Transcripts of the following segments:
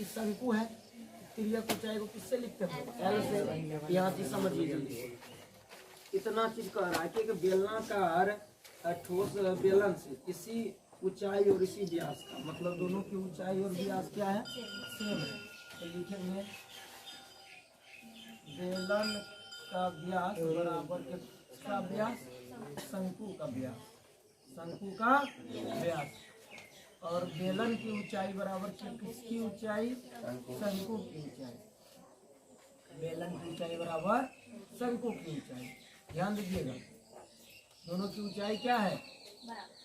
कि शंकु है, तिर्यक ऊंचाई को किससे लिखते हैं? एल से। यहाँ चीज समझिए जल्दी। इतना चीज कह रहा है कि एक बेलनाकार ठोस बेलन से इसी ऊंचाई और इसी व्यास का, मतलब दोनों की ऊंचाई और व्यास क्या है? सेम है। तो लिखेंगे बेलन का व्यास बराबर किसका व्यास? शंकु का व्यास, शंकु का व्यास। और बेलन की ऊंचाई बराबर किसकी ऊंचाई? शंकु की ऊंचाई। बेलन की ऊंचाई बराबर शंकु की ऊंचाई। ध्यान दीजिएगा, दोनों की ऊंचाई क्या है?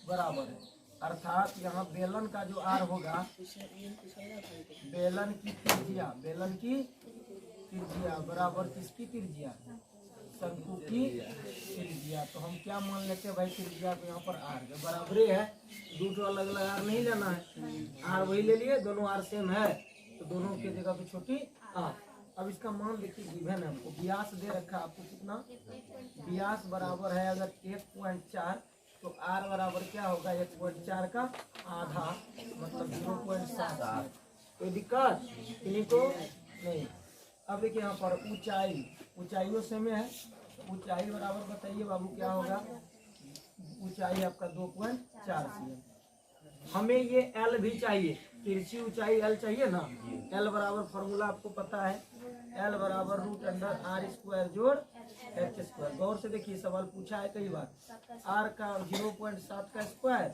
बराबर है। अर्थात यहाँ बेलन का जो आर होगा, बेलन की त्रिज्या, बेलन की त्रिज्या बराबर किसकी त्रिज्या? शंकु की त्रिज्या। तो हम क्या मान लेते हैं भाई? त्रिज्या को यहाँ पर आर के बराबरी है, दो अलग अलग आर नहीं लेना है, आर वही ले लिए, दोनों आर सेम है, तो दोनों की जगह पे छोटी आर। अब इसका मान देखिए, गिवन है हमको, व्यास दे रखा है आपको कितना? व्यास बराबर है अगर 1.4 तो आर बराबर क्या होगा? 1.4 का आधा, मतलब 0.7। कोई दिक्कत किन्हीं को नहीं। अब देखिए यहाँ पर ऊंचाई, ऊंचाइयों से में है, ऊंचाई बराबर बताइए बाबू क्या होगा? ऊंचाई आपका 2.4 cm। हमें ये एल भी चाहिए, तिरछी ऊंचाई एल चाहिए ना। एल बराबर फॉर्मूला आपको पता है, एल बराबर √r² जोड़ h²। गौर से देखिए, सवाल पूछा है कई बार, आर का 0.7 का स्क्वायर,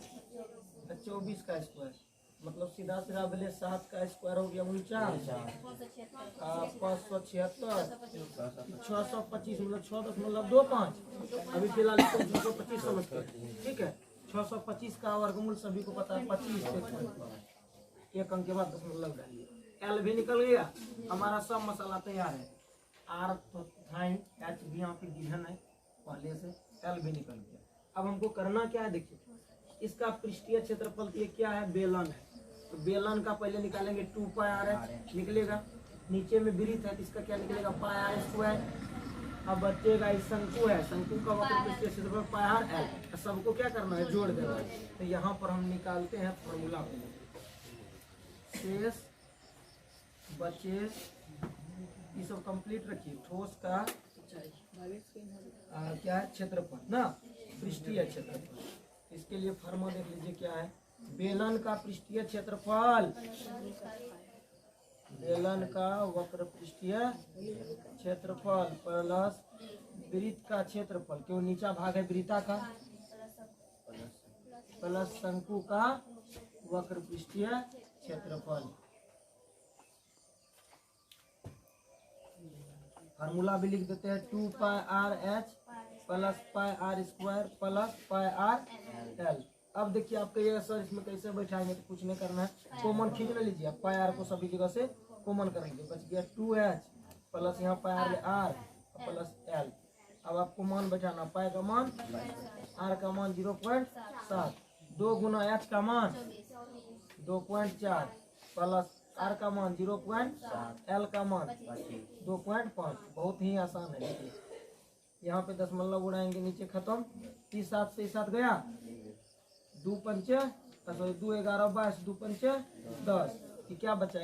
24 का स्क्वायर, मतलब सीधा सीधा बोले 7 का स्क्वायर हो गया 49, 576, 625, मतलब 6.25। अभी फिलहाल इसको 225 समझते हैं, ठीक है। 625 का वर्गमूल सभी को पता है 25, एक अंक के बाद दशमलव डालिए, एल भी निकल गया, हमारा सब मसाला तैयार है। आर तो था ही, एच भी यहाँ पे गिवन है पहले से, एल भी निकल गया। अब हमको करना क्या है? देखिए, इसका पृष्ठीय क्षेत्रफल ये क्या है? बेलन है, तो बेलन का पहले निकालेंगे 2πr निकलेगा, नीचे में वृत्त है, इसका क्या निकलेगा? πr²। अब बचेगा इस शंकु है, शंकु का वक्र पृष्ठीय क्षेत्रफल πr। सबको क्या करना है? जोड़ देना है। तो यहाँ पर हम निकालते हैं फॉर्मूला को, शेष बचे, ये सब कंप्लीट रखिए। ठोस का क्या है? क्षेत्रफल ना, पृष्ठीय क्षेत्रफल। इसके लिए फॉर्मूला देख लीजिए क्या है? बेलन का पृष्ठीय क्षेत्रफल, बेलन का वक्र पृष्ठीय क्षेत्रफल प्लस वृत्त का क्षेत्रफल, क्यों नीचा भाग है वृत्ता का, प्लस शंकु का वक्र पृष्ठीय क्षेत्रफल। फार्मूला भी लिख देते हैं, 2πrh plus πr² plus πrl। अब देखिए आपके ये सर इसमें कैसे बैठाएंगे, तो कुछ नहीं करना है, कॉमन खींच ले लीजिए, πr को सभी जगह से कॉमन कर लीजिए, बच गया 2h प्लस यहाँ πr प्लस l। अब आपको मान बैठाना, पाई का मान, r का मान 0.7, 2 गुना h का मान 2.4 प्लस r का मान 0.7, l का मान 2.5। बहुत ही आसान है। देखिए यहाँ पे दशमलव उड़ाएंगे, नीचे खत्म, 30 7 से 7 गया, 2 पंचे 2 11 22, 2 पंचे 10, कि क्या बचा?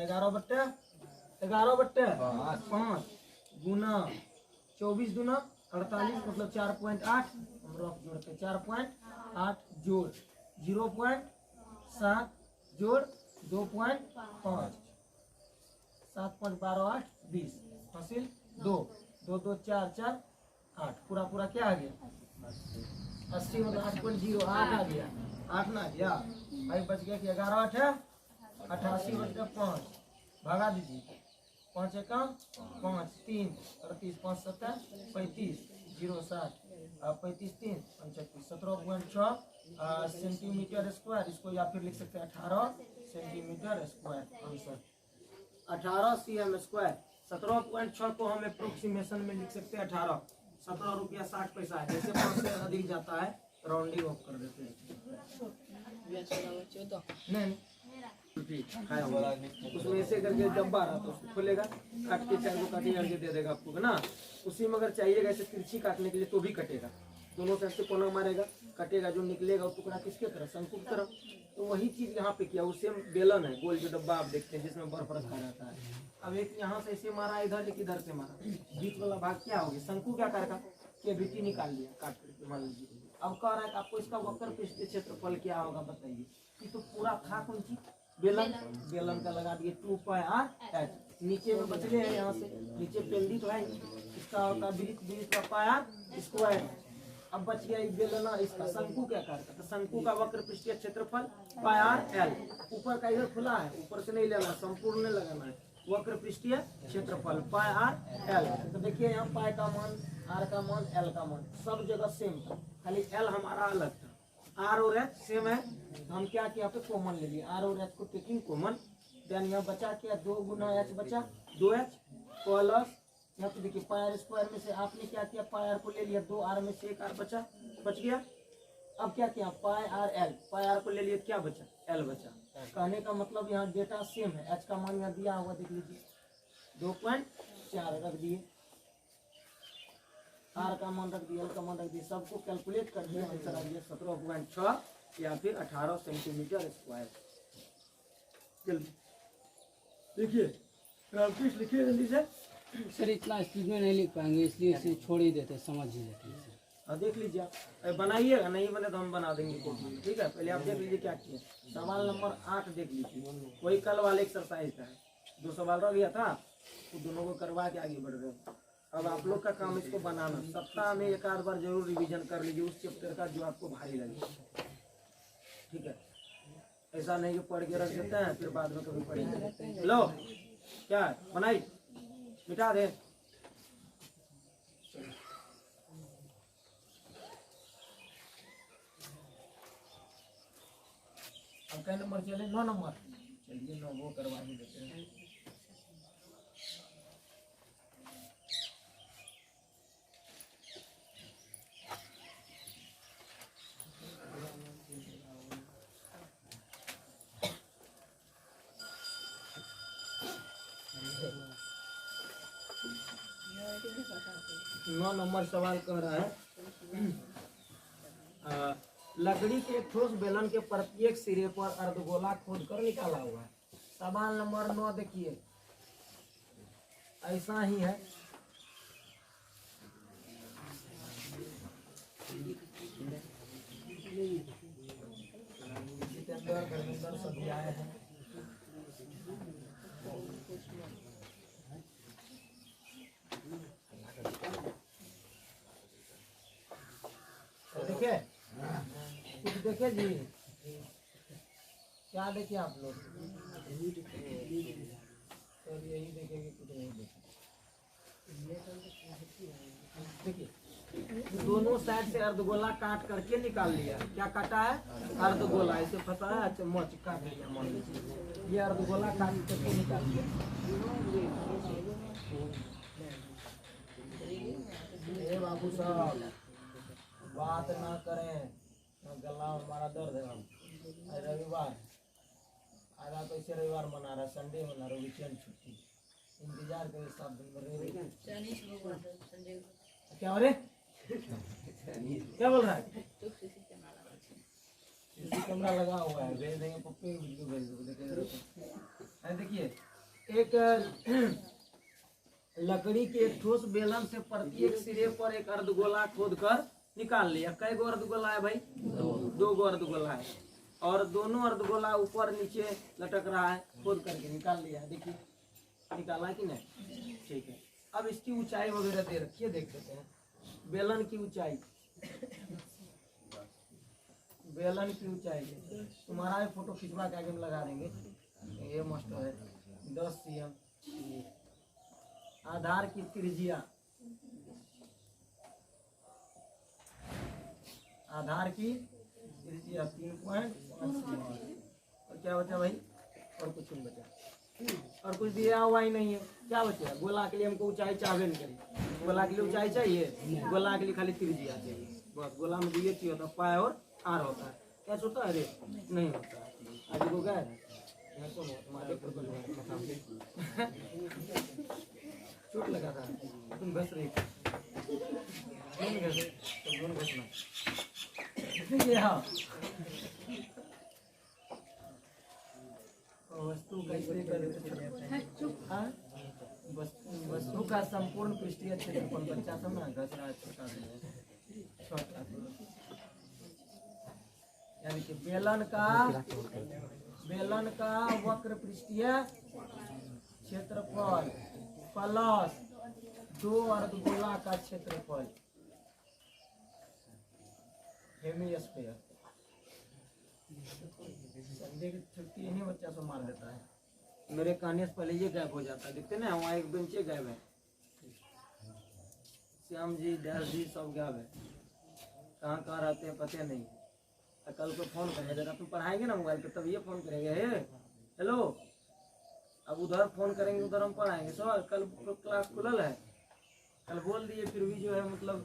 11/5 गुना 24 दूना 48, मतलब 4.8, हम रफ जोड़ते 4.8 जोड़ 0.7 जोड़ 2.5, 7 5 12 8 20, हासिल 2 2 2 4 4 8, पूरा पूरा क्या आ गया? 80, मतलब 8.08 आ गया, 8 ना गया भाई, बच गया कि 11 8 है 88, बच गया 5, भगा दीजिए, 5 एकम 5 3 38, 5 7 35, 0 7, 35 3 35, 17.6 सेंटीमीटर स्क्वायर। इसको या फिर लिख सकते हैं 18 सेंटीमीटर स्क्वायर। Answer 18 cm²। 17.6 को हम अप्रोक्सीमेशन में लिख सकते हैं 18, 17 रुपया 60 पैसा है। जैसे 5 से अधिक जाता है राउंडिंग ऑफ कर देते हैं। नहीं उसमें ऐसे करके डब्बा रहा तो उसको खोलेगा, काट के 4 को काटिए करके दे देगा आपको ना। उसी में अगर चाहिएगा ऐसे तिरछी काटने के लिए तो भी कटेगा, दोनों साइड से कोना मारेगा, कटेगा, जो निकलेगा वो टुकड़ा किसके तरफ? शंकु की तरफ। तो वही चीज यहाँ पे किया, उससे बेलन है गोल जो डब्बा आप देखते हैं जिसमें बर्फ रखा रहता है। अब एक यहाँ से ऐसे मारा, इधर एक इधर से मारा, बीच वाला भाग क्या हो गया, शंकु क्या कर का केविटी निकाल लिया काट करके मान लीजिए। अब कह रहा है कि आपको इसका वक्र पृष्ठीय क्षेत्रफल क्या होगा बताइए। कि तो पूरा था कौन चीज, बेलन, बेलन का लगा दिए 2πr, नीचे में बच गए हैं यहाँ से, नीचे पेंडी तो है, इसका होता है वृत्त का πr स्क्वायर। अब बच गया बेलना, इसका शंकु क्या करता, तो शंकु का वक्र पृष्ठीय क्षेत्रफल πr। ऊपर का इधर खुला है, ऊपर से नहीं लेना, संपूर्ण नहीं लगाना है, वक्र पृष्ठीय क्षेत्रफल πr। तो देखिए यहाँ पाई का मान, r का मान, l का मान सब जगह सेम था, खाली l हमारा अलग था। r और h सेम है, हम क्या किया पे कॉमन ले लिए, r और h को टेकिंग कॉमन। देन यहाँ बचा क्या, 2 गुना h बचा 2h प्लस यहाँ पे देखिए πr स्क्वायर में से आपने क्या किया, πr को ले लिया, 2r में से 1r बच गया। अब क्या किया, πr को ले लिया, क्या बचा, l बचा। कहने का मतलब यहाँ डेटा सेम है, h का मान यहाँ दिया हुआ देख लीजिए 2.4 रख दिए, r का मान रख दिया, l का मान रख दिया, सबको कैलकुलेट कर दिया, आंसर आ गया 17.6 या फिर 18 सेंटीमीटर स्क्वायर। जल्दी देखिए, लिखिए जल्दी से। सर इतना स्पीड में नहीं लिख पाएंगे, इसलिए इसे छोड़ ही देते, समझ ही लेते हैं सर। देख लीजिए आप बनाइएगा, नहीं बने तो हम बना देंगे, ठीक है। पहले आप देख लीजिए क्या किए, सवाल नंबर 8 देख लीजिए, वही कल वाले एक्सरसाइज का है, 2 सवाल रह गया था, तो दोनों को करवा के आगे बढ़ रहे हैं। अब आप लोग का काम इसको बनाना, सप्ताह में 1 आध बार जरूर रिवीजन कर लीजिए उस चैप्टर का जो आपको भारी लगे, ठीक है। ऐसा नहीं कि पढ़ के रख देते हैं फिर बाद में कभी पढ़ेंगे। लो क्या बनाई, मिटा दे। अब क्या नंबर चले, 9 नंबर, चलिए 9 वो करवा ही देते हैं। नौ नंबर सवाल कह रहा है, लकड़ी के ठोस बेलन के प्रत्येक सिरे पर अर्धगोला खोद कर निकाला हुआ है। सवाल नंबर 9 देखिए, ऐसा ही है, जितेंद्र धर्मेंद्र सभी आए हैं। देखिए कुछ देखे जी, क्या देखे आप लोग, तो यही देखेंगे, कुछ नहीं देखेंगे। देखिए दोनों साइड से अर्धगोला काट करके निकाल लिया, क्या काटा है, अर्धगोला, ऐसे फंसा है, चम्मच काट लिया, मान लीजिए ये अर्धगोला काट करके निकाल लिया। ये बाबू साहब बात ना करें, गला हमारा दर्द है। आज रविवार, आज आप ऐसे रविवार मना रहा, संडे मना रहा, वीकेंड छुट्टी, इंतजार करें 7 दिन में। क्या हो रहे, क्या बोल रहा है, कैमरा लगा हुआ है, भेज देंगे पप्पे वीडियो भेज दो। देखिए एक लकड़ी के एक ठोस बेलन से प्रत्येक सिरे पर एक अर्धगोला खोद कर निकाल लिया। कई गो अर्धगोला है भाई, 2 गो अर्धगोला है, और दोनों अर्धगोला ऊपर नीचे लटक रहा है, खोद करके निकाल लिया। देखिए निकाला कि नहीं, ठीक है। अब इसकी ऊंचाई वगैरह दे रखिए, देख लेते हैं बेलन की ऊंचाई। बेलन की ऊंचाई तुम्हारा फोटो खिंचवा के आगे में लगा देंगे, ये मस्त है, 10 cm। आधार की त्रिज्या, आधार की त्रिज्या 3.5 और क्या बचा भाई, और कुछ नहीं बचा, और कुछ दिया हुआ ही नहीं है। क्या बचा, गोला के लिए हमको ऊंचाई चाहिए नहीं करी, गोला के लिए ऊंचाई चाहिए, गोला के लिए खाली त्रिज्या चाहिए बस। गोला में दिए की होता है, पाई और आर होता है, कैसे होता है रे, नहीं होता है। आज को गए चोट लगा था, तुम घस रही घसना। हाँ वस्तु कैसे कर हाँ? वस्तु का संपूर्ण पृष्ठीय क्षेत्रफल बच्चा सब ना घस रहा है छोटा यानी कि बेलन का वक्र पृष्ठीय क्षेत्रफल प्लस 2 अर्धगोला का क्षेत्रफल हेमिस्फीयर। संडे की छुट्टी इन्हीं बच्चा से मार देता है। मेरे कहने से पहले ये गायब हो जाता है, देखते ना वहाँ एक बेंचे गायब है, श्याम जी दयाल जी सब गायब है, कहाँ कहाँ रहते हैं पता नहीं। कल को फोन करेंगे, जरा तुम पढ़ाएंगे ना मोबाइल पे तब ये फोन करेंगे, हे हेलो, अब उधर फोन करेंगे उधर हम पढ़ाएंगे। सर कल क्लास खुलल है, कल बोल दिए फिर भी जो है मतलब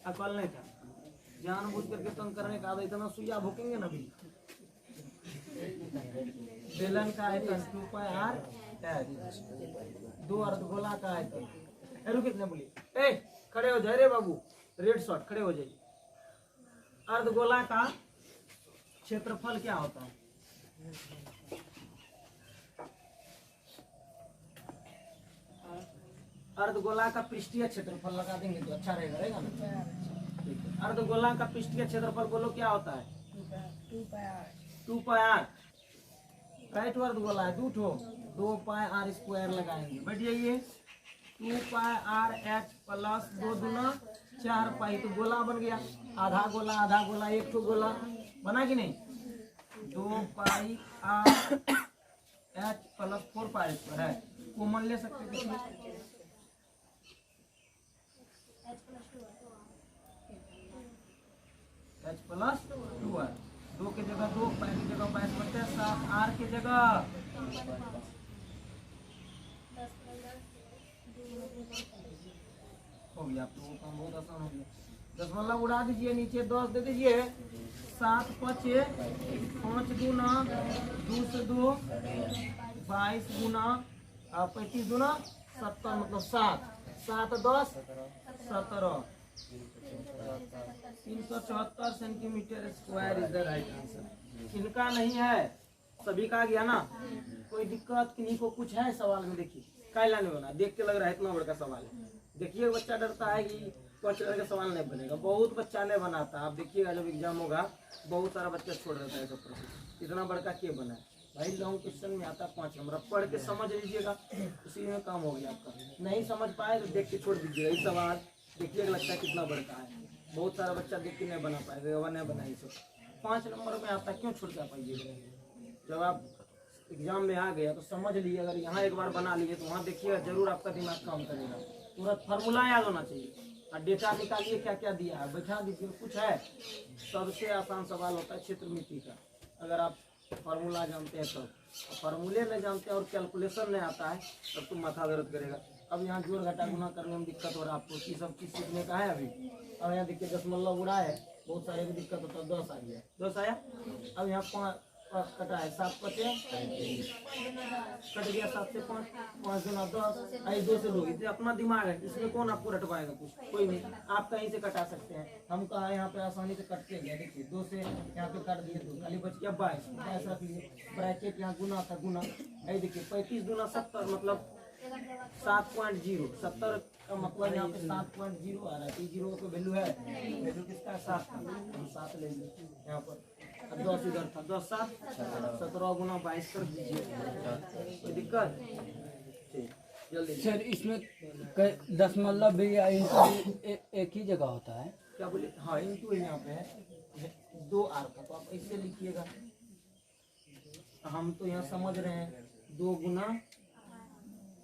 अकल नहीं था, जानबूझ करके तंग करने का इतना सुइया भूकेंगे ना भी। बेलन का आयतन 2πr, 2 अर्धगोला का आयतन कितने बोलिए, ए खड़े हो जाए रे बाबू, रेड शॉट खड़े हो जाइए। अर्धगोला का क्षेत्रफल क्या होता है? अर्धगोला का पृष्ठीय क्षेत्रफल लगा देंगे तो अच्छा रहेगा ना। ठीक है, अर्धगोला का पृष्ठीय क्षेत्रफल बोलो क्या होता है? 2πr। राइट अर्धगोला है 2πr स्क्वायर लगाएंगे, बैठ जाइए। 2πr h प्लस 2 दूना 4π, तो गोला बन गया, आधा गोला एक तो गोला बना कि नहीं। 2πr h प्लस 4π स्क्वायर है, कॉमन ले सकते हैं h प्लस 2r, 2 की जगह 2, π की जगह 5 बचते हैं 7, r की जगह हो गया। आप लोगों का बहुत आसान हो गया। दशमलव उड़ा दीजिए, नीचे 10 दे दीजिए। 7 5 5 दूना 2 से 2 22 गुना 35 दूना 70, मतलब 7 7 10 17, 374 centimetre square is the right answer. इनका नहीं है, सभी का गया ना, कोई दिक्कत किन्हीं को कुछ है सवाल में? देखिए कायला नहीं बना, देख के लग रहा है इतना बड़ा सवाल है। देखिए बच्चा डरता है कि क्वेश्चन का सवाल नहीं बनेगा, बहुत बच्चा नहीं बनाता। आप देखिएगा जब एग्जाम होगा बहुत सारा बच्चा छोड़ देता है सब प्रश्न, इतना बड़का क्यों बना है भाई? लॉन्ग क्वेश्चन में आता 5 नंबर, पढ़ के समझ लीजिएगा, उसी में काम हो गया आपका। नहीं समझ पाए तो देख के छोड़ दीजिएगा। ये सवाल देखिएगा लगता है कितना बड़का है, बहुत सारा बच्चा देख के नहीं बना पाएगा, वह नहीं बनाई सब 5 नंबर में आता, क्यों छूट जा पाइएगा? जब आप एग्जाम में आ गया तो समझ लिए, अगर यहाँ एक बार बना लिए तो वहाँ देखिएगा जरूर आपका दिमाग काम करेगा। तुरंत फार्मूला याद होना चाहिए और डेटा निकालिए क्या क्या दिया है, बैठा दीजिए। कुछ है, सबसे आसान सवाल होता है क्षेत्र मिति का, अगर आप फार्मूला जानते हैं तब। फार्मूले नहीं जानते और कैलकुलेशन नहीं आता है तब तुम माथा दर्द करेगा। अब यहाँ जोड़ घटा गुना करने में दिक्कत हो रहा है आपको, कि सब चीज सीखने का है अभी। अब यहाँ देखिए दशमलव उड़ा है, बहुत सारे की दिक्कत होता है, 10 आ गया, 10 आया। अब यहाँ 5 कटा है, 7 5 कट गया, 7 से 5, 5 गुना 10, आई 2 से 2। इसे अपना दिमाग है, इसमें कौन आपको रटवाएगा कुछ? कोई नहीं, आप कहीं से कटा सकते हैं। हम कहा यहाँ पे आसानी से कटते गए, देखिए 2 से यहाँ पे काट दिए 2, खाली बच गया 22 रख लीजिए। ब्रैकेट यहाँ गुना था, गुना आई देखिए 35 गुना 70 मतलब 7.0, 70 का मतलब यहाँ पे 7.0 आ रहा है। 0 का वैल्यू है, वैल्यू किसका 7 का, हम 7 ले लिए यहाँ पर। 10 इधर था, 10 7 17 गुना 22 कर दीजिए, कोई दिक्कत? ठीक, जल्दी सर इसमें दशमलव भी या इंटू एक ही जगह होता है क्या बोले? हाँ इंटू यहाँ पे है 2 आर का, तो आप ऐसे लिखिएगा। हम तो यहाँ समझ रहे हैं 2 गुना,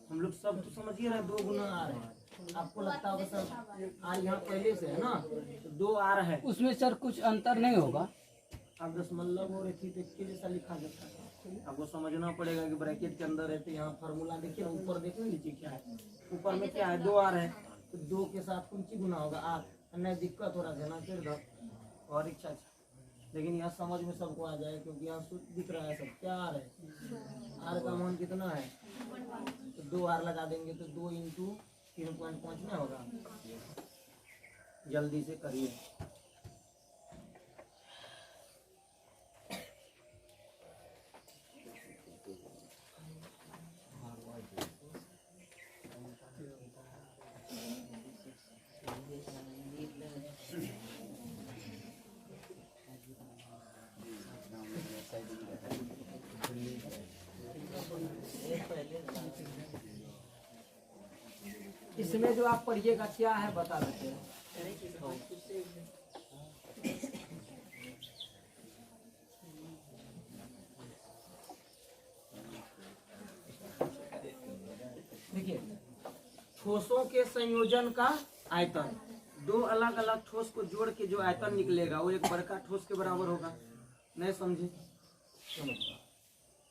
हम लोग सब तो समझिए रहे 2 गुना आर है। आपको लगता होगा सर आर यहाँ पहले से है ना, तो 2 आर है, उसमें सर कुछ अंतर नहीं होगा? आप दशमलव और एक ही जैसा लिखा जाता है, आपको समझना पड़ेगा कि ब्रैकेट के अंदर रहते। यहाँ फार्मूला देखिए, ऊपर देखिए नीचे क्या है। ऊपर में क्या है 2 आर है, तो 2 के साथ कौन सी गुना होगा? आर। नहीं दिक्कत हो रहा है ना फिर और इच्छा, लेकिन यहाँ समझ में सबको आ जाए क्योंकि यहाँ दिख रहा है सब क्या आर है। आर का मान कितना है, तो 2 आर लगा देंगे तो 2 इंटू 3.5 में होगा। जल्दी से करिए। इसमें जो आप पढ़िएगा क्या है बता देते हैं। देखिए, ठोसों के संयोजन का आयतन, दो अलग अलग ठोस को जोड़ के जो आयतन निकलेगा वो एक बड़का ठोस के बराबर होगा। नहीं समझे?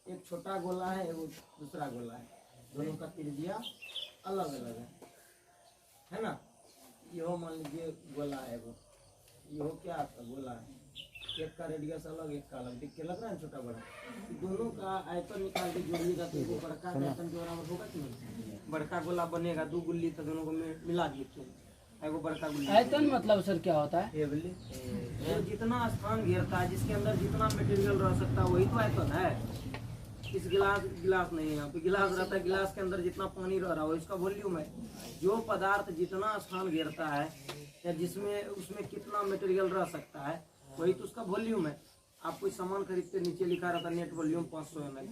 एक छोटा गोला है, एक दूसरा गोला है, दोनों का त्रिज्या अलग अलग है ना। यो मान लीजिए गोला है, वो यो क्या आपका गोला है, एक का रेडियस अलग, एक का अलग, देख के लग रहा है छोटा बड़ा। दोनों का आयतन निकाल के जोड़िएगा तो वो बड़का आयतन के बराबर होगा कि नहीं? बड़का गोला बनेगा, दो गुल्ली तो दोनों को मिला दीजिए, वो बड़का गुल्ली। आयतन मतलब सर क्या होता है? तो जितना स्थान घेरता है, जिसके अंदर जितना मटेरियल रह सकता है वही तो आयतन है। इस गिलास नहीं है, यहाँ पे गिलास रहता है, गिलास के अंदर जितना पानी रह रहा है इसका वॉल्यूम है। जो पदार्थ जितना स्थान घेरता है या जिसमें उसमें कितना मटेरियल रह सकता है वही तो उसका वॉल्यूम है। आप कोई सामान खरीदते नीचे लिखा रहता है नेट वॉल्यूम 500 ml,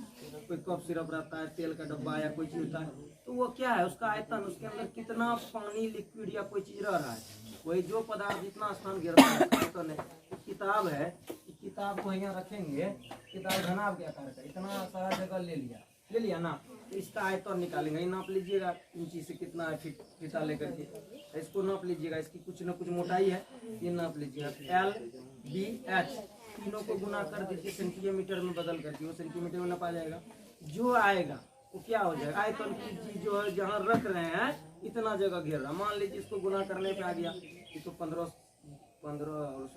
कोई कप सिरप रहता है, तेल का डब्बा या कोई चीज होता है, तो वो क्या है उसका आयतन, उसके अंदर कितना पानी लिक्विड या कोई चीज रह रहा है, वही जो पदार्थ जितना स्थान घेरता है आयतन है। किताब है, किताब को यहाँ रखेंगे, किताब घनाभ के आकार का, इतना सारा जगह ले लिया ना, तो इसका आयतन निकालेंगे, नाप लीजिएगा इंची से कितना है, फीता लेकर के इसको नाप लीजिएगा, इसकी कुछ न कुछ मोटाई है, ये नाप लीजिएगा। LBH तीनों को गुना कर दीजिए सेंटीमीटर में बदल करके, वो सेंटीमीटर में नापा जाएगा। जो आएगा वो क्या हो जाएगा, आयतन की चीज जो है जहाँ रख रहे हैं इतना जगह घेर रहा, मान लीजिए इसको गुना करने पे आ गया, ये तो 15 और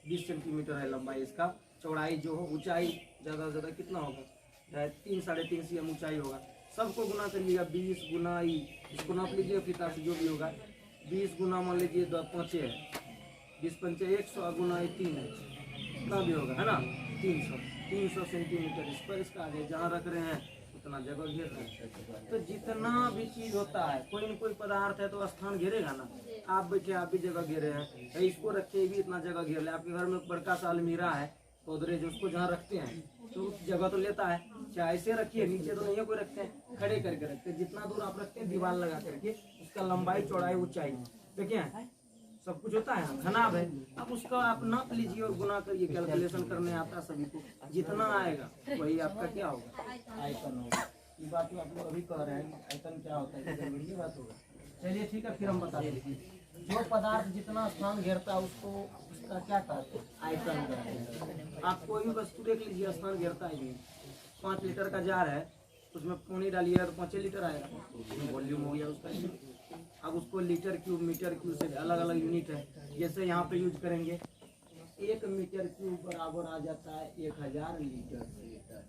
20 सेंटीमीटर है लंबाई, इसका चौड़ाई जो हो, ऊंचाई ज्यादा से ज्यादा कितना होगा, 3 साढ़े 3 cm ऊंचाई होगा। सबको गुना करिएगा, 20 गुना ई, इसको नाप लीजिए फीता से जो भी होगा, 20 गुना मान लीजिए 5 है, 20 पंचे 100 गुना 3 है, कितना भी होगा है ना, 300 सेंटीमीटर इस पर इसका आगे जहाँ रख रहे हैं उतना जगह घेर रहे हैं। तो जितना भी चीज होता है, कोई न कोई पदार्थ है तो स्थान घेरेगा ना। आप बैठे आप भी जगह घेरे हैं, तो इसको रखे भी इतना जगह घेर ले। आपके घर में बड़का सा अलमीरा है, गोदरेज उसको जहाँ रखते हैं तो जगह तो लेता है, चाहे ऐसे रखिए, नीचे तो नहीं है कोई रखते हैं, खड़े करके रखते हैं, जितना दूर आप रखते हैं दीवार लगा करके, उसका लंबाई चौड़ाई ऊंचाई देखिए सब कुछ होता है, घनाभ है। अब उसका आप नाप लीजिए और गुना करिए, कैलकुलेशन करने आता है सभी को, जितना आएगा वही आपका क्या होगा, आयतन होगा। ये बात जो आप लोग अभी कह रहे हैं आयतन क्या होता है, ये बात होगा। चलिए ठीक है, फिर हम बता देंगे, जो पदार्थ जितना स्थान घेरता है उसको उसका क्या कहते हैं, आयतन कहते हैं। आप कोई भी वस्तु देख लीजिए, स्थान घेरता है, 5 लीटर का जार है, उसमें पानी डालिएगा तो 5 लीटर आएगा, वॉल्यूम हो गया उसका। अब उसको लीटर क्यूब मीटर क्यूब से अलग अलग यूनिट है, जैसे यहाँ पे यूज करेंगे 1 मीटर क्यूब बराबर आ जाता है 1000 लीटर।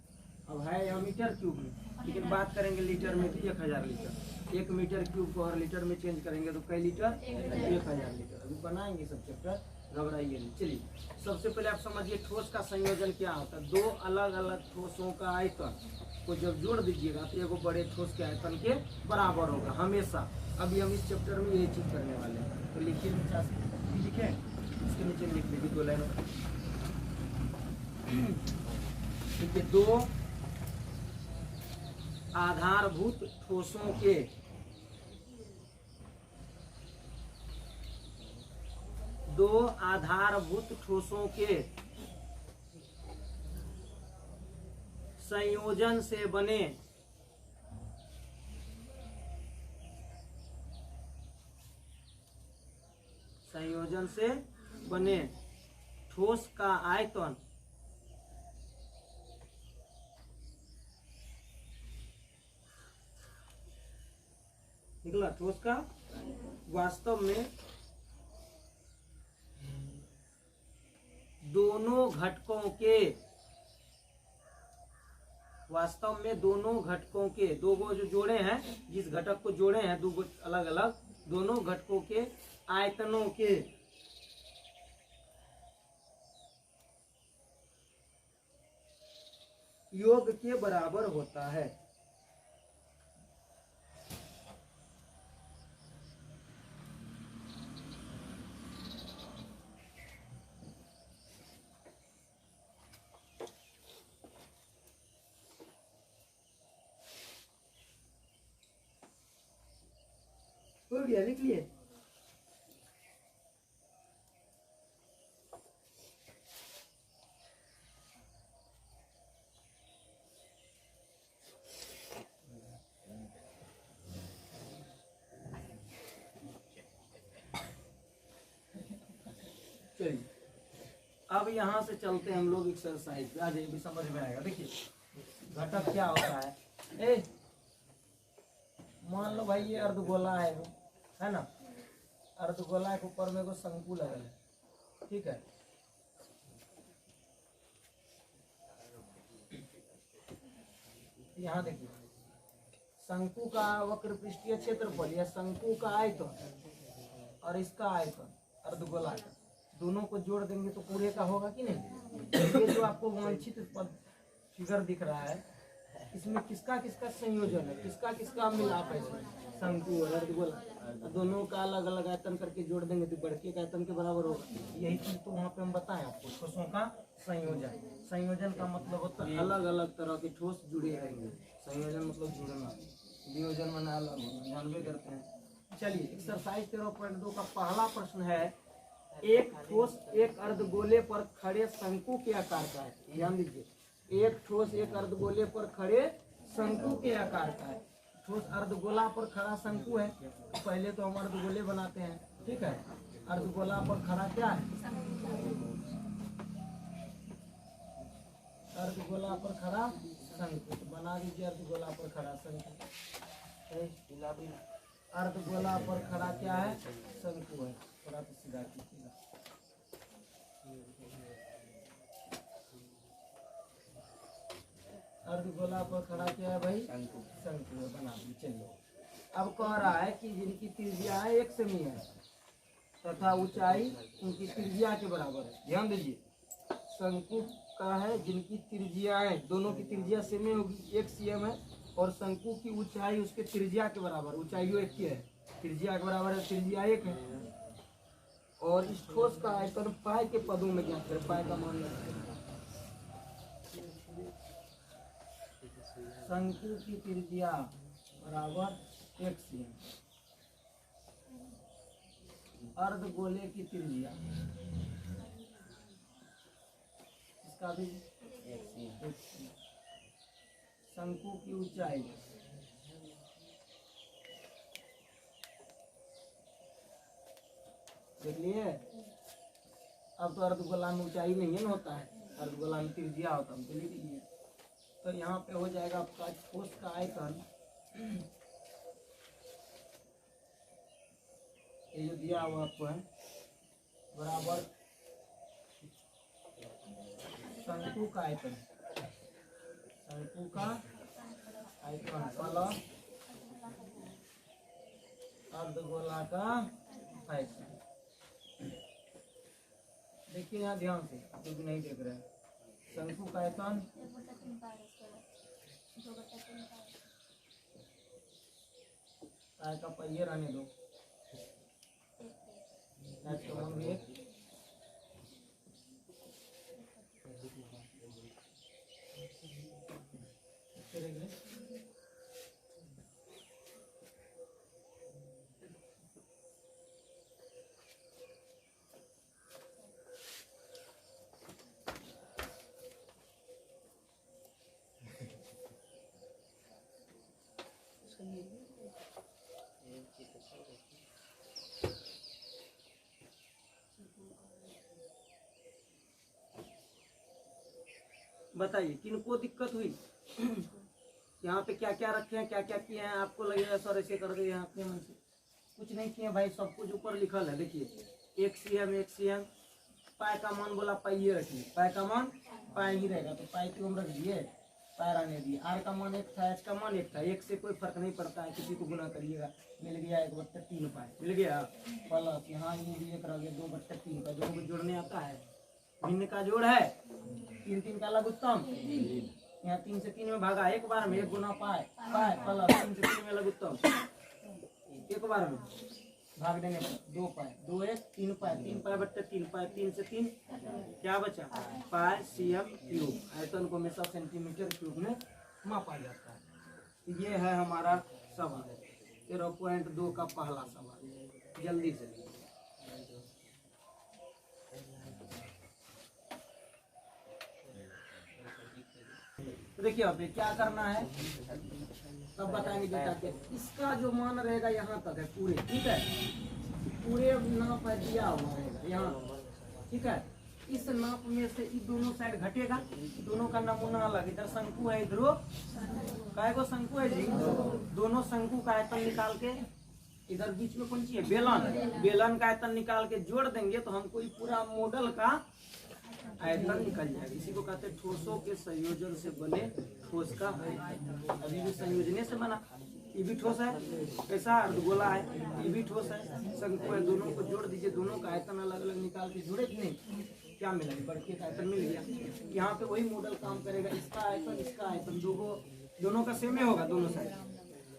अब है यहाँ मीटर क्यूब में, लेकिन बात करेंगे लीटर में तो 1000 लीटर। 1 मीटर क्यूब को और लीटर में चेंज करेंगे तो कई लीटर, 1000 लीटर। अभी बनाएंगे सब चैप्टर, घबराइए नहीं। चलिए सबसे पहले आप समझिए ठोस का संयोजन क्या होता है। दो अलग अलग ठोसों का आयतन को जब जोड़ दीजिएगा तो एगो बड़े ठोस के आयतन के बराबर होगा हमेशा। अभी हम इस चैप्टर में यही चीज करने वाले हैं, तो लिखिए, लिखे इसके नीचे लिख लीजिए 2 लाइन। देखिए, दो आधारभूत ठोसों के संयोजन से बने ठोस का आयतन निकला, ठोस का वास्तव में दोनों घटकों के दो गो जो जोड़े हैं, जिस घटक को जोड़े हैं दो अलग अलग, दोनों घटकों के आयतनों के योग के बराबर होता है। हो गया, लिख लिए। चलिए अब यहाँ से चलते हैं हम लोग एक्सरसाइज पे। आज ये भी समझ में आएगा। देखिए घटक क्या होता है। ए मान लो भाई ये अर्धगोला है ना। अर्धगोला के ऊपर में एगो शंकु लगल है, ठीक है। यहाँ देखिए शंकु का वक्र पृष्ठीय क्षेत्रफल या शंकु का आयतन और इसका आयतन अर्धगोला का, दोनों को जोड़ देंगे तो पूरे का होगा कि नहीं। ये जो आपको वांछित फिगर दिख रहा है, इसमें किसका किसका संयोजन है, किसका किसका मिलाप है। शंकु और अर्धगोला दोनों का अलग अलग आयतन करके जोड़ देंगे तो बढ़के का आयतन के बराबर होगा। यही चीज तो वहाँ पे हम बताएं आपको, ठोसों का संयोजन। संयोजन का मतलब होता है अलग अलग तरह के ठोस जुड़े रहेंगे। संयोजन मतलब जुड़ना, वियोजन माना अलग होना, जानबे करते हैं। चलिए एक्सरसाइज 13.2 का पहला प्रश्न है, एक ठोस एक अर्धगोले पर खड़े शंकु के आकार का है। ध्यान दीजिए, एक ठोस एक अर्धगोले पर खड़े शंकु के आकार का है। ठोस अर्धगोला पर खड़ा शंकु है, पहले तो हम अर्धगोले बनाते हैं, ठीक है। अर्धगोला पर खड़ा क्या है, अर्धगोला पर खड़ा शंकु। तो बना दीजिए अर्धगोला पर खड़ा शंकु। अर्धगोला पर खड़ा क्या है, शंकु है। थोड़ा तो सीधा कीजिएगा। अर्धगोला पर खड़ा क्या है भाई, शंकु है। बना दी। चलिए अब कह रहा है कि जिनकी त्रिज्या है 1 सेमी है तथा ऊंचाई उनकी त्रिज्या के बराबर है। ध्यान दीजिए, शंकु का है जिनकी त्रिज्या है, दोनों की त्रिज्या सेमी होगी, 1 cm है, और शंकु की ऊंचाई उसके त्रिज्या के बराबर, ऊंचाई 1 की है, त्रिज्या के बराबर है, त्रिज्या 1 है। और इस ठोस का आयतन पाई के पदों में ज्ञात करें। पाई का मान लगता है, शंकु की त्रिज्या बराबर 1 cm, अर्धगोले की त्रिज्या इसका भी 1 cm, शंकु की ऊंचाई देख लिए। अब तो अर्धगोला में ऊंचाई नहीं है होता है, अर्धगोला में त्रिज्या होता है, लिख लीजिए। तो यहाँ पे हो जाएगा आपका ठोस का आयतन, ये जो दिया हुआ आपको है, बराबर शंकु का आयतन, शंकु का आयतन प्लस अर्धगोला का आयतन। देखिए यहाँ ध्यान से, आप लोग नहीं देख रहे हैं। शंकु का आयतन का पहिए रहने दो, बताइए किनको दिक्कत हुई। यहाँ पे क्या क्या रखे हैं, क्या क्या किए हैं, आपको लगेगा सर ऐसे कर दे। यहाँ अपने मन से कुछ नहीं किए भाई, सब कुछ ऊपर लिखल है। देखिए 1 cm 1 cm, पाई का मान बोला पाई रखिए, पाई का मान पाई ही रहेगा, तो पाई को हम रख दिए, पाई रहने दिए। आर का मान 1 था, एच का मान 1 था, 1 से कोई फर्क नहीं पड़ता है, किसी को गुना करिएगा, मिल गया 1/3 पाई, मिल गया। प्लस यहाँ ये भी 1 रह गया 2/3 पाई, दोनों को जोड़ने आता है, भिन्न का जोड़ है, 3 3 का लघुत्तम, यहाँ 3 से 3 में भागा, एक बार में 1 गुना पाई, पाई प्लस 3 से 3 में लघुत्तम, एक बार में भाग देने पर 2 पाई, 2 1 3 पाई, 3 पाई/3 पाई, 3 से 3 क्या बचा, पाई cm क्यूब। आयतन को हमेशा सेंटीमीटर क्यूब में मापा जाता है। ये है हमारा सवाल। 13.2 का पहला सवाल जल्दी से। तो देखिए अब क्या करना है तब बताएंगे बेटा के। इसका जो मान रहेगा यहाँ तक है पूरे, ठीक है, पूरे नाप है दिया हुआ रहेगा यहाँ, ठीक है। इस नाप में से ये दोनों साइड घटेगा, दोनों का नमूना अलग, इधर शंकु है इधरो काय को शंकु है जी, दोनों शंकु का आयतन निकाल के इधर बीच में कौन सी है बेलन, बेलन का आयतन निकाल के जोड़ देंगे तो हमको ये पूरा मॉडल का आयतन निकल जाएगा। इसी को कहते हैं ठोसों के संयोजन से बने ठोस का आयतन। अभी भी संयोजने से बना, ये भी ठोस है, कैसा अर्धगोला है, ये भी ठोस है, शंकु है, दोनों को जोड़ दीजिए, दोनों का आयतन अलग अलग निकाल के जोड़े कि नहीं, क्या मिला बढ़ के आयतन मिल गया। यहाँ पे वही मॉडल काम करेगा, इसका आयतन इसका आयतन दोनों का सेम होगा दोनों साइड,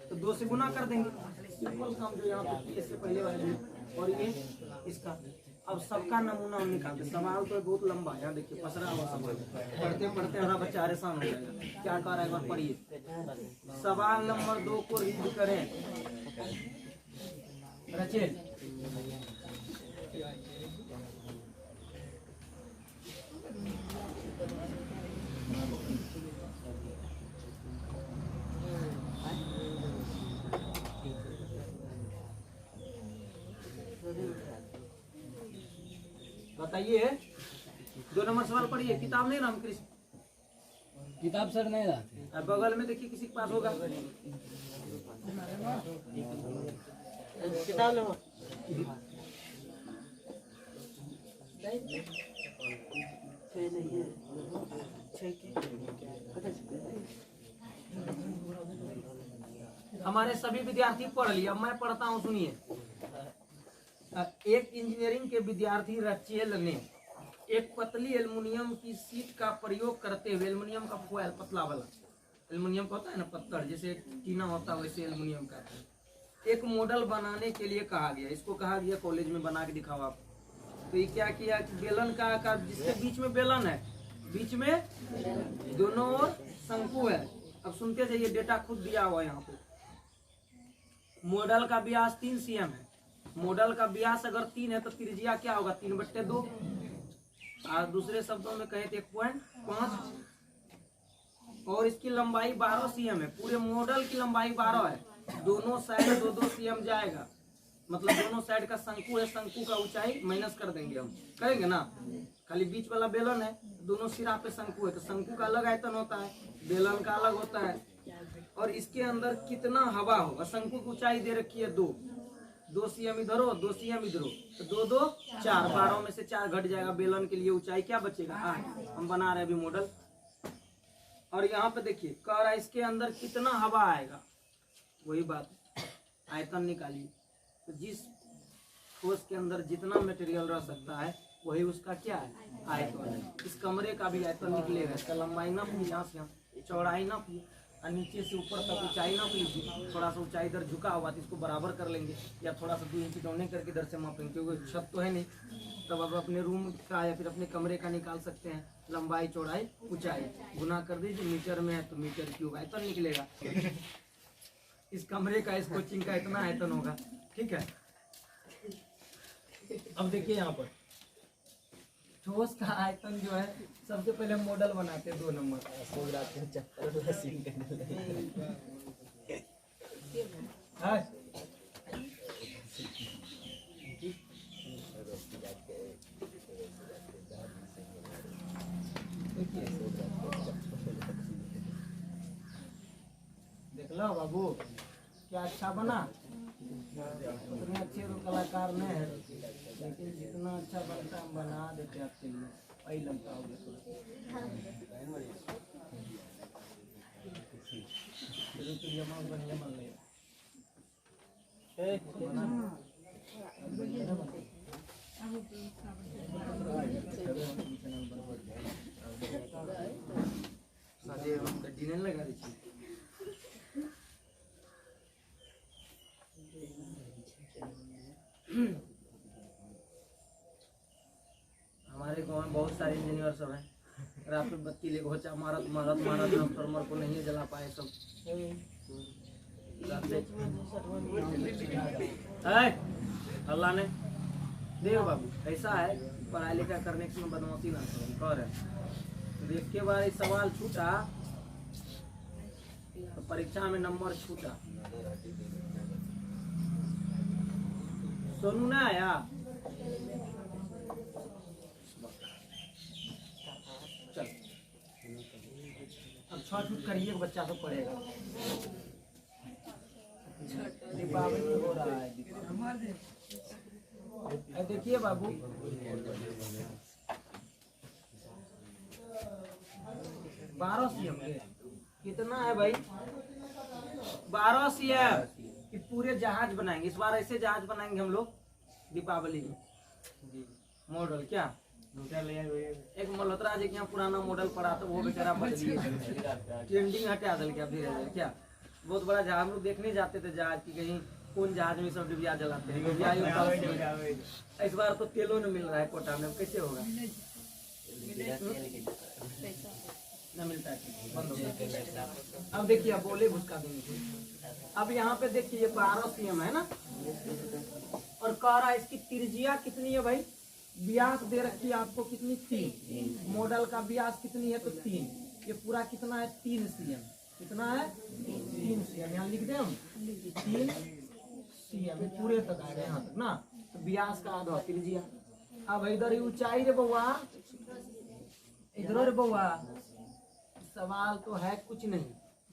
तो 2 से गुना कर देंगे, सिंपल काम जो यहाँ पे किए इससे पहले वाले। और ये इसका अब सबका नमूना हम निकालते। सवाल तो बहुत लंबा है, यहाँ देखिए पसरा हुआ सवाल, पढ़ते पढ़ते हमारा बच्चा परेशान हो जाएगा। क्या कर रहा है एक बार पढ़िए। सवाल नंबर 2 को रीड करें रचेल। बताइए 2 नंबर सवाल पढ़िए। किताब नहीं रामकृष्ण, किताब सर नहीं रहते। अब बगल में देखिए किसी के पास होगा किताब लो। हमारे सभी विद्यार्थी पढ़ लिया, मैं पढ़ता हूँ सुनिए। एक इंजीनियरिंग के विद्यार्थी रचेल ने एक पतली एल्युमिनियम की शीट का प्रयोग करते हुए, एल्युमिनियम का फॉयल पतला वाला, एल्युमिनियम का होता है ना पत्थर, जैसे टीना होता है वैसे एल्युमिनियम का, एक मॉडल बनाने के लिए कहा गया। इसको कहा गया कॉलेज में बना के दिखाओ आप। तो ये क्या किया कि बेलन का आकार, जिसके बीच में बेलन है, बीच में दोनों ओर शंकु है। अब सुनते जाइए, डेटा खुद दिया हुआ यहाँ पे। मॉडल का व्यास 3 cm है। मॉडल का व्यास अगर 3 है तो त्रिज्या क्या होगा 3/2। और दूसरे शब्दों में कहे तो 1.5, और इसकी लंबाई 12 cm है। पूरे मॉडल की लंबाई 12 है, दोनों साइड 2-2 cm जाएगा, मतलब दोनों साइड का शंकु है, शंकु का ऊंचाई माइनस कर देंगे, हम करेंगे ना। खाली बीच वाला बेलन है, दोनों सिरा पे शंकु है, तो शंकु का अलग आयतन होता है, बेलन का अलग होता है। और इसके अंदर कितना हवा होगा, शंकु की ऊंचाई दे रखी है 2 cm इधर हो, 2 cm इधर हो, तो 2-2 4, 12 में से 4 घट जाएगा। बेलन के लिए ऊंचाई क्या बचेगा 8। हम बना रहे हैं अभी मॉडल। और यहाँ पे देखिए कह रहा है इसके अंदर कितना हवा आएगा, वही बात, आयतन निकालिए। तो जिस ठोस के अंदर जितना मटेरियल रह सकता है वही उसका क्या है आयतन। इस कमरे का भी आयतन निकलेगा। इसका लंबाई नाप लीजिए, यहाँ से यहाँ चौड़ाई नाप लीजिए, और नीचे से ऊपर तक ऊंचाई नाप लीजिए। थोड़ा सा ऊंचाई इधर झुका हुआ तो इसको बराबर कर लेंगे, या थोड़ा सा 2 इंच डौने करके इधर से मापेंगे, क्योंकि छत तो है नहीं। तब अब अपने रूम का या फिर अपने कमरे का निकाल सकते हैं, लंबाई चौड़ाई ऊंचाई गुना कर दीजिए, मीटर में है तो मीटर क्यूब आयतन निकलेगा। इस कमरे का, इस कोचिंग का इतना आयतन होगा, ठीक है। अब देखिए यहाँ पर ठोस का आयतन जो है, सबसे पहले मॉडल बनाते हैं 2 नंबर। हाँ? देख लो बाबू क्या अच्छा बना। उतने अच्छे तो कलाकार नहीं है, लेकिन जितना अच्छा बनता हम बना देते आपके लिए। वही लगता हो गया डिजाइन लगा दीजिए। हमारे गाँव में बहुत सारे इंजीनियर सब हैं, रात में बत्ती लेके होचा मारत ट्रांसफार्मर को नहीं जला पाए सब। अल्लाह ने देव बाबू ऐसा है, पढ़ाई लिखाई करने के समय बदमाशी ना करो, कह रहे तो एक के बार सवाल छूटा तो परीक्षा में नंबर छूटा। सोनू ना आया, चल अब छठ छूट करिए, बच्चा सब पढ़ेगा। दीपावली हो रहा है, देखिए बाबू 12 सीएम कितना है भाई? 12 सीएम कि पूरे जहाज बनाएंगे। इस बार ऐसे जहाज बनाएंगे हम लोग दीपावली में। मॉडल क्या एक मल्होत्रा जी के यहाँ पुराना मॉडल पड़ा तो वो बेचारा बदलिए, ट्रेंडिंग हटा दल क्या धीरे धीरे। क्या बहुत बड़ा जहाज हम लोग देखने जाते थे, जहाज की कहीं कौन जहाज में सब डिबिया जलाते हैं। इस बार तो तेलों नहीं मिल रहा है कोटा में, कैसे होगा? न मिलता है, बंद हो गया। अब देखिए अब बोले भुसका देंगे। अब यहाँ पे देखिए ये 12 सीएम है ना, और कह रहा है इसकी त्रिज्या कितनी है भाई? व्यास दे रखी है आपको कितनी? 3। मॉडल का व्यास कितनी है? तो 3। ये पूरा कितना है? 3 सीएम। कितना है? 3 सीएम। यहाँ लिख दे हम 3 सीएम पूरे तक आ गए यहाँ तक ना। तो व्यास का आधा त्रिज्या। अब इधर ऊंचाई रे बउआ, इधर रे बउआ सवाल तो है कुछ नहीं।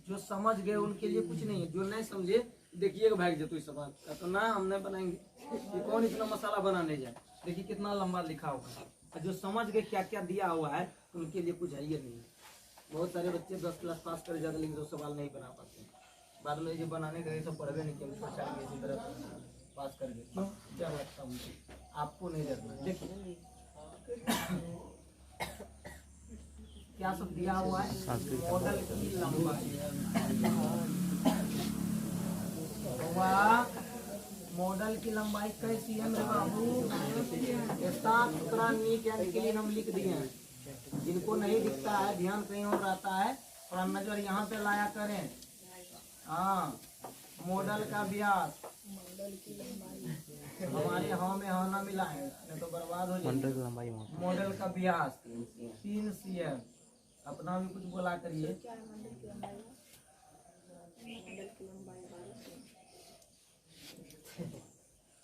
जो समझ गए उनके लिए कुछ नहीं है, जो नहीं समझे देखिएगा भाग जाए। तो इस सवाल का तो ना हम नहीं बनाएंगे, ये कौन इतना मसाला बनाने जाए। देखिए कितना लंबा लिखा हुआ है, और जो समझ गए क्या क्या दिया हुआ है उनके लिए कुछ है ही नहीं। बहुत सारे बच्चे 10 क्लास पास कर जाते लेकिन जो सवाल नहीं बना पाते, बाद में जो बनाने गए तो पढ़वे नहीं किया, उसको चाहिए इसी तरह पास कर गए। क्या लगता है मुझे, आपको नहीं डरना। देखिए क्या सब दिया हुआ है? मॉडल की लंबाई, मॉडल की लंबाई कैसी है मेरे बाबू? 7 नीक एंड क्लीन हम लिख दिए हैं। जिनको नहीं दिखता है, ध्यान कहीं और रहता है, थोड़ा नजर यहाँ पे लाया करें। हाँ, मॉडल का व्यास, हमारे हाँ में हाँ ना मिला है नहीं तो बर्बाद हो जाएगा। मॉडल का व्यास 3 सीएम। अपना भी कुछ बोला करिए।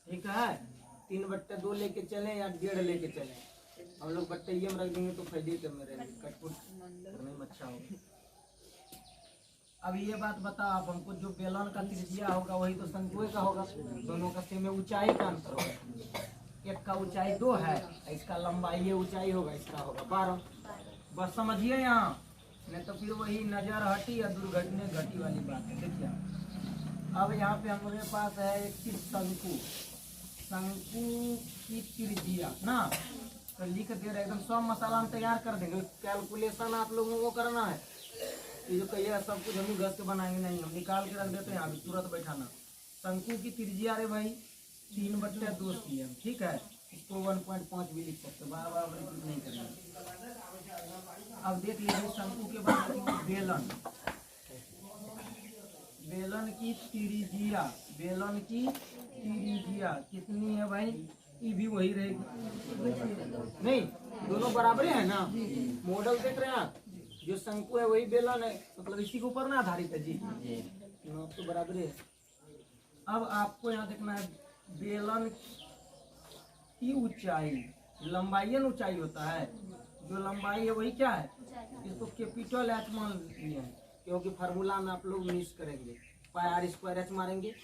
ठीक है, 3/2 लेके चले या 1.5 लेके चले। हम लोग बट्टे ये में रख देंगे तो फायदे के में रहेंगे, कटपुट नहीं अच्छा होगा। अब ये बात बताओ आप हमको, जो बेलन का त्रिज्या होगा वही तो शंकुए का होगा। दोनों का सेम ऊंचाई का अंतर होगा। एक का ऊंचाई 2 है, इसका लंबाई ये ऊंचाई होगा, इसका होगा 12। बस समझिए यहाँ, नहीं तो फिर वही नजर हटी या दुर्घटना घटी वाली बात है। देखिए अब यहाँ पे हमारे पास है एक चीज शंकु। शंकु की त्रिज्या ना, तो लिख दे रहे एकदम सब मसाला हम तैयार कर देंगे। कैलकुलेशन आप लोगों को करना है। ये जो कहिए सब कुछ हम घस के बनाएंगे नहीं, हम निकाल के रख देते हैं यहाँ तुरंत बैठाना। शंकु की त्रिज्या रे भाई 3/2 सीएम। ठीक है, इसको 1.5 भी लिख सकते, बार रिपीट नहीं करना। अब देख लीजिए शंकु के बाद बेलन, बेलन की त्रिज्या, बेलन की त्रिज्या कितनी है भाई? ये भी वही रहेगी नहीं, दोनों बराबर है ना। मॉडल देख रहे हैं आप, जो शंकु है वही बेलन है, मतलब इसी के ऊपर ना आधारित है जी, तो बराबर है। अब आपको यहाँ देखना है बेलन की ऊंचाई, लंबाई ऊंचाई होता है। जो लंबाई है वही क्या है? इसको कैपिटल एच मान लिए हैं, क्योंकि फार्मूला में आप लोग मिस करेंगे। πr² मारेंगे,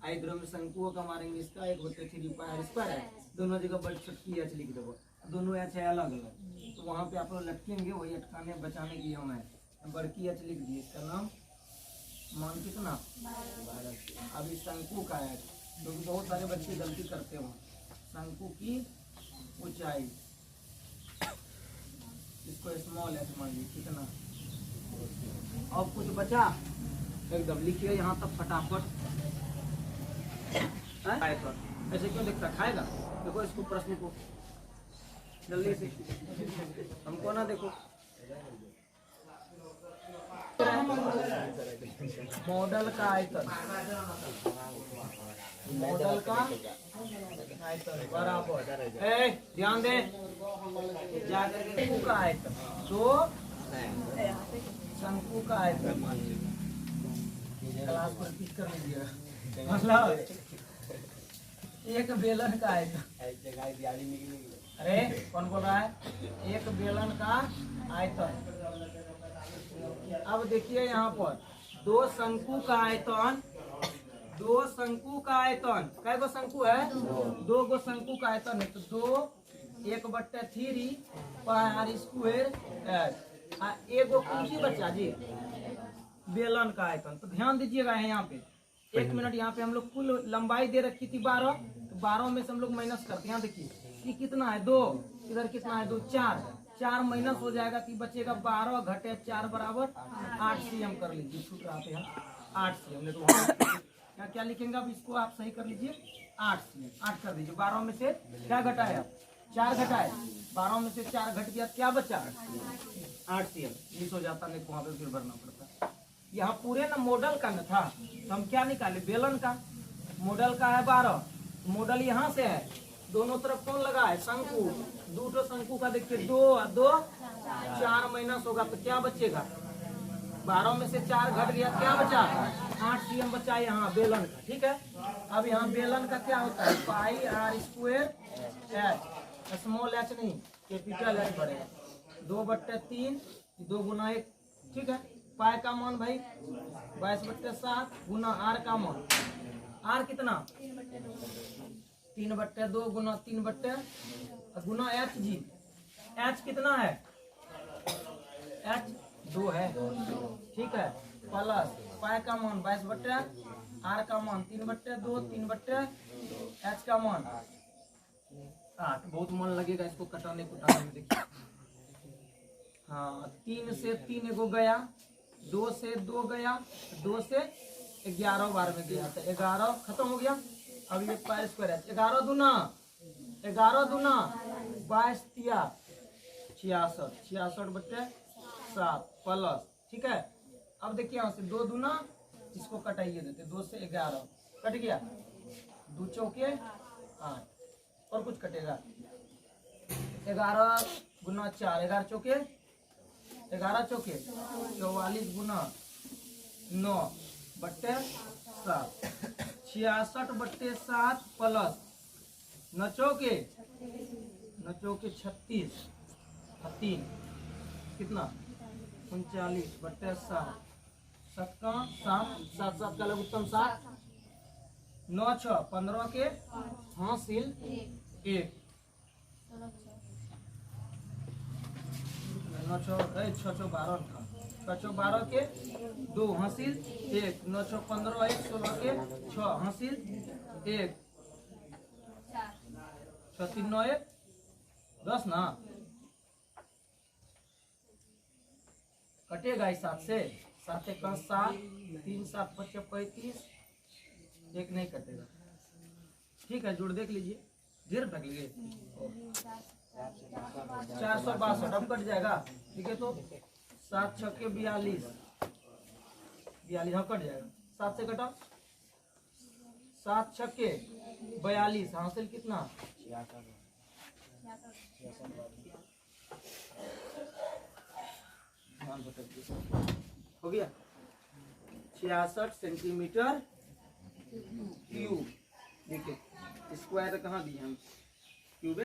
इधर में शंकुओं का मारेंगे, इसका 1/3 πr² है। दोनों जगह बड़ी छोटकी एच लिख दो, दोनों एच है अलग अलग, तो वहाँ पे आप लोग लटकेंगे, वही अटकाने बचाने की हम है। बड़की एच लिख दिए, इसका नाम मान कितना? अभी शंकु का है, क्योंकि बहुत सारे बच्चे गलती करते हो। शंकु की ऊंचाई, इसको स्मॉल एच मान लीजिए, कितना? अब कुछ बचा एकदम लिखिए यहाँ तक फटाफट। ऐसे क्यों दिखता? खाएगा? देखो इसको, प्रश्न को जल्दी से, हमको ना देखो। मॉडल का आयतन, मॉडल का आयतन बराबर, ध्यान दे जाकर के शंकु का आयतन, तो शंकु का आयतन क्लास को रिपीट कर लीजिएगा। मतलब एक बेलन का आयतन, अरे कौन बोल रहा है, एक बेलन का आयतन। अब देखिए यहाँ पर दो शंकु का आयतन, दो शंकु का आयतन, कै गो शंकु है, दो गो शंकु का आयतन है, तो 2/3 पाई स्क्वायर एगो कुंजी बच्चा जी बेलन का आयतन। तो ध्यान दीजिएगा यहाँ पे, 1 मिनट यहाँ पे हम लोग कुल लंबाई दे रखी थी 12, तो 12 में से हम लोग माइनस करते हैं। यहाँ देखिए ये कितना है 2, इधर कितना है 2, 4 माइनस हो जाएगा तो बचेगा 12 घटे 4 बराबर 8 cm कर लीजिए, छूट रहा पे 8 cm। तो क्या लिखेंगे अब इसको आप सही कर लीजिए, 8 cm 8 कर दीजिए। 12 में से क्या घटाया, 4 घटाए, 12 में से 4 घट गया, क्या बचा 8 cm, मिस हो जाता नहीं तो वहाँ पे फिर भरना पड़ता। यहाँ पूरे ना मॉडल का न था, तो हम क्या निकाले बेलन का, मॉडल का है 12, मॉडल यहाँ से है, दोनों तरफ कौन लगा है शंकु, दो शंकु का देखिए 2 और 2 4 माइनस होगा तो क्या बचेगा, 12 में से 4 घट गया, क्या बचा 8 cm बचा यहाँ बेलन का। ठीक है, अब यहाँ बेलन का क्या होता है, पाई r square h, small h नहीं कैपिटल h बढ़ेगा, 2/3 2 गुना 1। ठीक है, पाई का मान भाई 22/7 गुना r का मान, r कितना 3/2 गुना 3 गुना h जी, h कितना है, h 2 है। ठीक है, प्लस पाई का मान 22 r का मान 3/2 3 h का मान 8। बहुत मन लगेगा इसको कटाने कुटाने में। देखिए हाँ, 3 से 3 एगो गया, 2 से 2 गया, 2 से 11 बार में गया, तो 11 खत्म हो गया। अब ये पाई स्क्वायर है, 11 दूना 22 तिया 66/7 प्लस। ठीक है, अब देखिए यहाँ से 2 दूना, इसको कटाइए देते, 2 से 11 कट गया, 2 चौके 8, और कुछ कटेगा 11 गुना 4, 11 चौके 44 गुना 9/7 66/7 प्लस 9 चौके 36 3 कितना 39/7 7 का 7 7 का लघुत्तम 7 9 6 15 के हासिल 1 9 6 6 12 था, 6 12 के 2 हासिल 1, 9 6 15 1 16 के 6 हासिल 1, 6 3 9 1 10 ना कटेगा इस 7 से, 7 1 7 3 7 5 35, 1 नहीं कटेगा। ठीक है, जुड़ देख लीजिए, जीरो रख लीजिए 462 अब कट जाएगा। ठीक है, तो 7 6 के 42 हाँ कट जाएगा, 7 से कटा 7 6 के 42 हासिल कितना हो गया 66 सेंटीमीटर क्यूब। देखिए स्क्वायर कहाँ दिए हम,